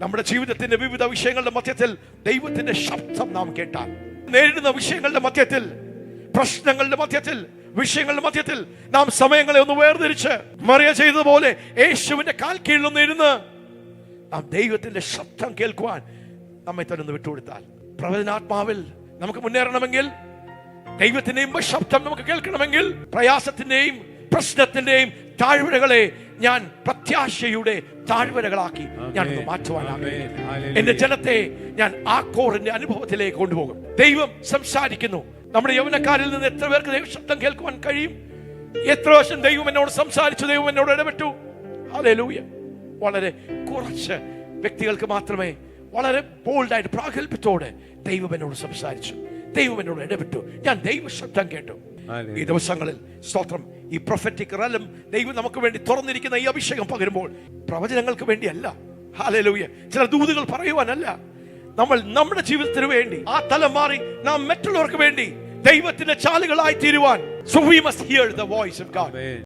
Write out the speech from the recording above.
നമ്മുടെ ജീവിതത്തിന്റെ വിവിധ വിഷയങ്ങളുടെ മധ്യത്തിൽ ദൈവത്തിന്റെ ശബ്ദം നാം കേട്ടാൽ, നേരിടുന്ന വിഷയങ്ങളുടെ മധ്യത്തിൽ, പ്രശ്നങ്ങളുടെ മധ്യത്തിൽ, വിഷയങ്ങളുടെ മധ്യത്തിൽ നാം സമയങ്ങളെ ഒന്ന് വേർതിരിച്ച് മറിയ ചെയ്തതുപോലെ യേശുവിന്റെ കാൽ കീഴിലൊന്ന് ഇരുന്ന് നാം ദൈവത്തിന്റെ ശബ്ദം കേൾക്കുവാൻ നമ്മെ തന്നെ ഒന്ന് വിട്ടുകൊടുത്താൽ, പ്രവചനാത്മാവിൽ നമുക്ക് മുന്നേറണമെങ്കിൽ, ദൈവത്തിന്റെയും ശബ്ദം നമുക്ക് കേൾക്കണമെങ്കിൽ, പ്രയാസത്തിന്റെയും പ്രശ്നത്തിന്റെയും താഴ്വരകളെ ഞാൻ പ്രത്യാശയുടെ താഴ്വരകളാക്കി ഞാൻ മാറ്റുവാനാകും. എന്റെ ജനത്തെ ഞാൻ ആക്കോറിന്റെ അനുഭവത്തിലേക്ക് കൊണ്ടുപോകും. ദൈവം സംസാരിക്കുന്നു. നമ്മുടെ യൗവനക്കാരിൽ നിന്ന് എത്ര പേർക്ക് ദൈവ ശബ്ദം കേൾക്കുവാൻ കഴിയും? എത്ര വർഷം ദൈവം എന്നോട് സംസാരിച്ചു, ദൈവം എന്നോട് ഇടപെട്ടു. ഹല്ലേലൂയ. വളരെ കുറച്ച് വ്യക്തികൾക്ക് മാത്രമേ വളരെ ബോൾഡായിട്ട് പ്രാഗൽഭ്യത്തോടെ ദൈവം എന്നോട് സംസാരിച്ചു, ദൈവം എന്നോട് ഇടപെട്ടു, ഞാൻ ദൈവ ശബ്ദം കേട്ടു. ഈ ദിവസങ്ങളിൽ സ്തോത്രം, ഈ പ്രൊഫറ്റിക് റലം ദൈവം നമുക്ക് വേണ്ടി തുറന്നിരിക്കുന്ന ഈ അഭിഷേകം പകരുമ്പോൾ പ്രവചനങ്ങൾക്ക് വേണ്ടിയല്ല, ഹല്ലേലൂയ, ചില ദൂതുകൾ പറയുവാനല്ല, നമ്മൾ നമ്മുടെ ജീവിതത്തിന് വേണ്ടി ആ തലം മാറി നാം മറ്റുള്ളവർക്ക് വേണ്ടി ദൈവത്തിന്റെ ചാലുകളായി തീരുവാൻ. So we must hear the voice of God.